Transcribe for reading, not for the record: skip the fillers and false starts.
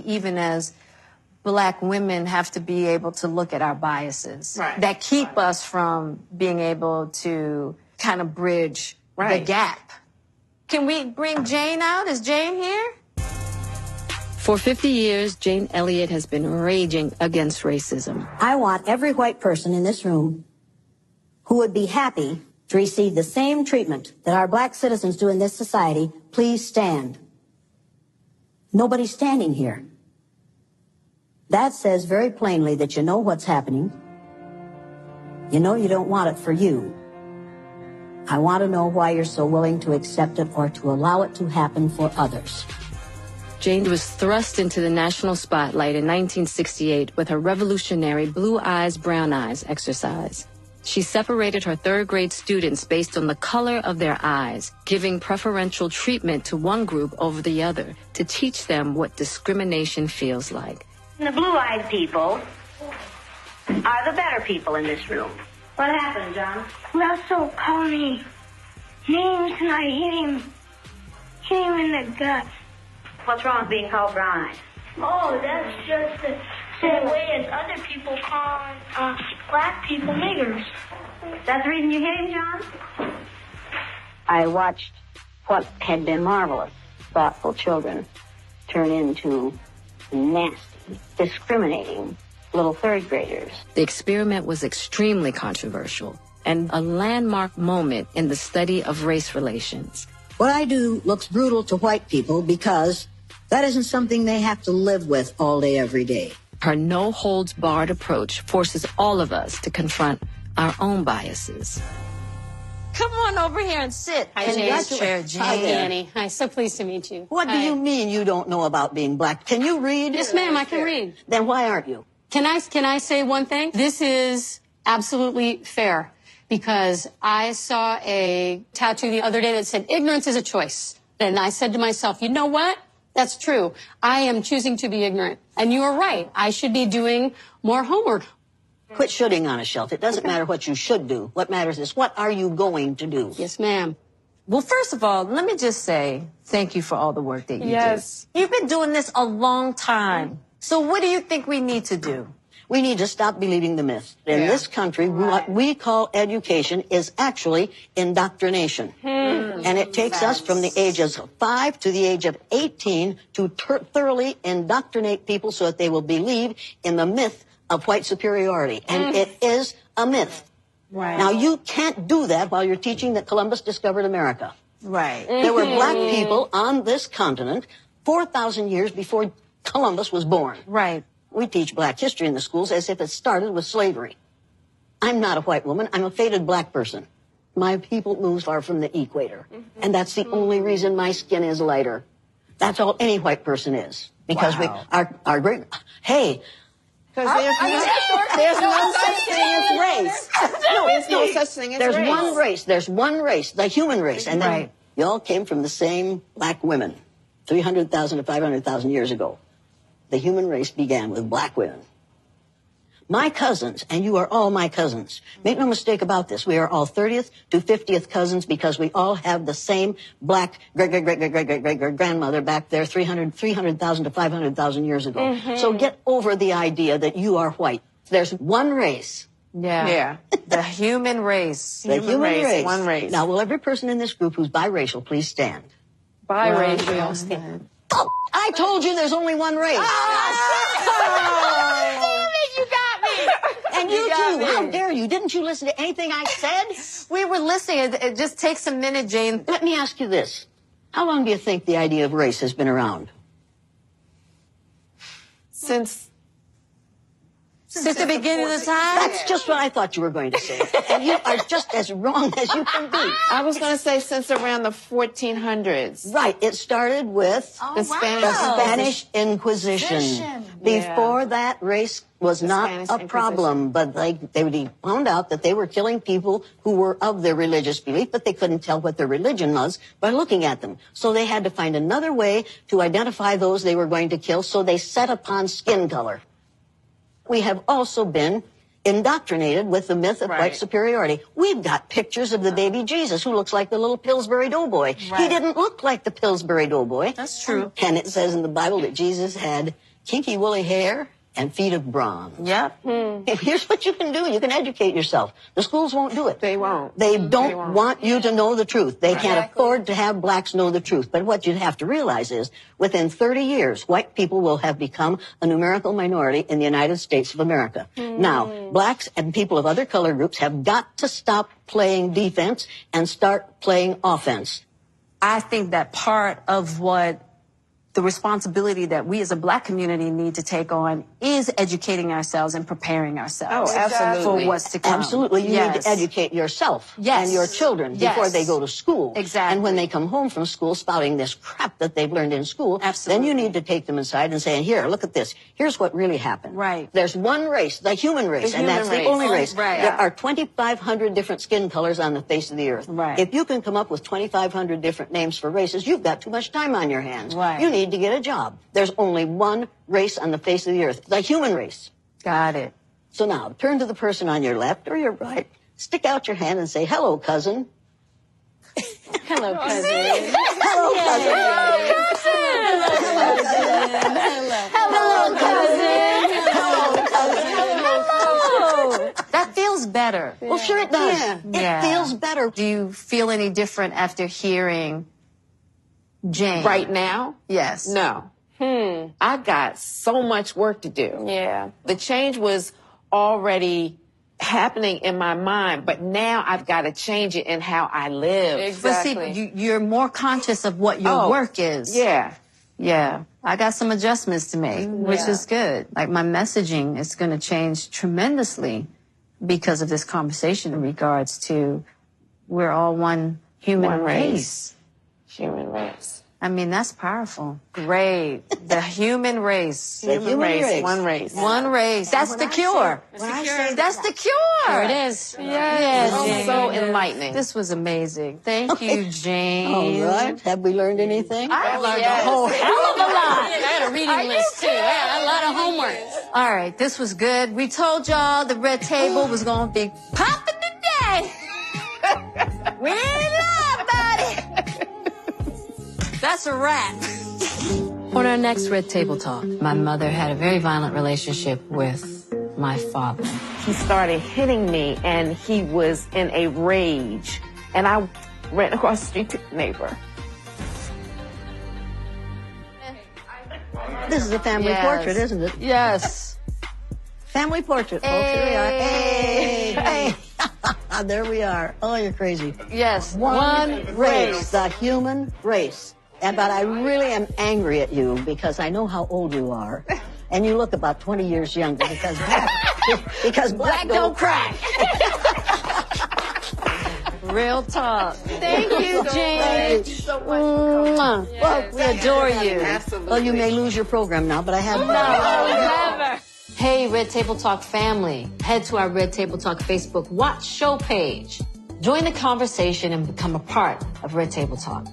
even as Black women, have to be able to look at our biases that keep us from being able to kind of bridge the gap. Can we bring Jane out? Is Jane here? For 50 years, Jane Elliott has been raging against racism. I want every white person in this room who would be happy to receive the same treatment that our Black citizens do in this society, please stand. Nobody's standing here. That says very plainly that you know what's happening. You know you don't want it for you. I want to know why you're so willing to accept it or to allow it to happen for others. Jane was thrust into the national spotlight in 1968 with her revolutionary Blue Eyes, Brown Eyes exercise. She separated her third-grade students based on the color of their eyes, giving preferential treatment to one group over the other to teach them what discrimination feels like. The blue-eyed people are the better people in this room. What happened, John? Russell called me names and I hit him in the gut. What's wrong with being called brown eyes? Oh, that's just the same way as other people call Black people niggers. That's the reason you hit him, John? I watched what had been marvelous, thoughtful children turn into nasty, discriminating little third graders. The experiment was extremely controversial and a landmark moment in the study of race relations. What I do looks brutal to white people because that isn't something they have to live with all day, every day. Her no-holds-barred approach forces all of us to confront our own biases. Come on over here and sit. Hi, Jane. Chair, Jane. Hi, Danny. Hi, so pleased to meet you. What do you mean you don't know about being Black? Can you read? Yes, ma'am, I can read. Then why aren't you? Can I say one thing? This is absolutely fair because I saw a tattoo the other day that said, ignorance is a choice. And I said to myself, you know what? That's true. I am choosing to be ignorant. And you are right. I should be doing more homework. Quit shooting on a shelf. It doesn't matter what you should do. What matters is what are you going to do? Yes, ma'am. Well, first of all, let me just say thank you for all the work that you do. Yes. You've been doing this a long time. So what do you think we need to do? We need to stop believing the myth. In this country, what we call education is actually indoctrination. And it takes us from the ages of 5 to the age of 18 to thoroughly indoctrinate people so that they will believe in the myth of white superiority. And it is a myth. Right. Now, you can't do that while you're teaching that Columbus discovered America. Right. There were Black people on this continent 4,000 years before Columbus was born. Right. We teach Black history in the schools as if it started with slavery. I'm not a white woman. I'm a faded Black person. My people move far from the equator. And that's the only reason my skin is lighter. That's all any white person is. Because our great, hey. Because there's no such thing as race. No, there's no such thing as race. There's one race. There's one race, the human race. And then you all came from the same Black women 300,000 to 500,000 years ago. The human race began with Black women. My cousins, and you are all my cousins. Make no mistake about this. We are all 30th to 50th cousins because we all have the same Black great-great-great-great-great-great-grandmother back there 300,000 to 500,000 years ago. So get over the idea that you are white. There's one race. Yeah. The human race. The human race. One race. Now, will every person in this group who's biracial please stand? Biracial. Oh, I told you there's only one race. Damn it, you got me. And you too. How dare you? Didn't you listen to anything I said? We were listening. It just takes a minute, Jane. Let me ask you this. How long do you think the idea of race has been around? Since the beginning of the time? That's just what I thought you were going to say. And you are just as wrong as you can be. I was going to say since around the 1400s. Right. It started with The Spanish Inquisition. Before that, race was not a problem, but they found out that they were killing people who were of their religious belief, but they couldn't tell what their religion was by looking at them. So they had to find another way to identify those they were going to kill, so they set upon skin color. We have also been indoctrinated with the myth of white superiority. We've got pictures of the baby Jesus who looks like the little Pillsbury Doughboy. He didn't look like the Pillsbury Doughboy. That's true. And it says in the Bible that Jesus had kinky woolly hair and feet of bronze. Yep. Here's what you can do. You can educate yourself. The schools won't do it. They won't. They don't want you to know the truth. They can't afford to have blacks know the truth. But what you have to realize is, within 30 years, white people will have become a numerical minority in the United States of America. Now, blacks and people of other color groups have got to stop playing defense and start playing offense. I think that part of what the responsibility that we as a black community need to take on is educating ourselves and preparing ourselves for what's to come. Absolutely. You need to educate yourself and your children before they go to school. Exactly. And when they come home from school spouting this crap that they've learned in school, then you need to take them inside and say, here, look at this. Here's what really happened. Right. There's one race, the human race, and that's the only race. Right. There are 2,500 different skin colors on the face of the earth. Right. If you can come up with 2,500 different names for races, you've got too much time on your hands. Right. You need to get a job. There's only one race on the face of the earth, the human race. Got it. So now, turn to the person on your left or your right, stick out your hand and say, hello, cousin. Hello, cousin. Hello, cousin. Hello, cousin. Hello. That feels better. Well, sure it does. It feels better. Do you feel any different after hearing Jane? Right now? Yes. No. I got so much work to do. Yeah. The change was already happening in my mind, but now I've got to change it in how I live. Exactly. But see, you're more conscious of what your work is. Yeah. Yeah. I got some adjustments to make, which is good. Like my messaging is going to change tremendously because of this conversation in regards to we're all one human race. Human race. I mean, that's powerful. Great. The human race. The human race. One race. One race. That's the cure. That's the cure. There it is. Yes. So enlightening. This was amazing. Thank you, Jane. All right. Have we learned anything? I learned a whole hell of a lot. I had a reading list, too. I had a lot of homework. All right. This was good. We told y'all the red table was going to be popping today. We ain't lied about it. That's a wrap. On our next Red Table Talk, my mother had a very violent relationship with my father. He started hitting me, and he was in a rage. And I ran across the street to the neighbor. This is a family portrait, isn't it? Yes. Family portrait, folks. Here we are. Hey, hey. There we are. Oh, you're crazy. Yes. One race, the human race. But I really am angry at you because I know how old you are. And you look about 20 years younger because black don't crack. Real talk. Thank you, Jane. Thank you so much. Well, we adore you. Absolutely. Well, you may lose your program now, but I have Never. Hey, Red Table Talk family, head to our Red Table Talk Facebook Watch Show page. Join the conversation and become a part of Red Table Talk.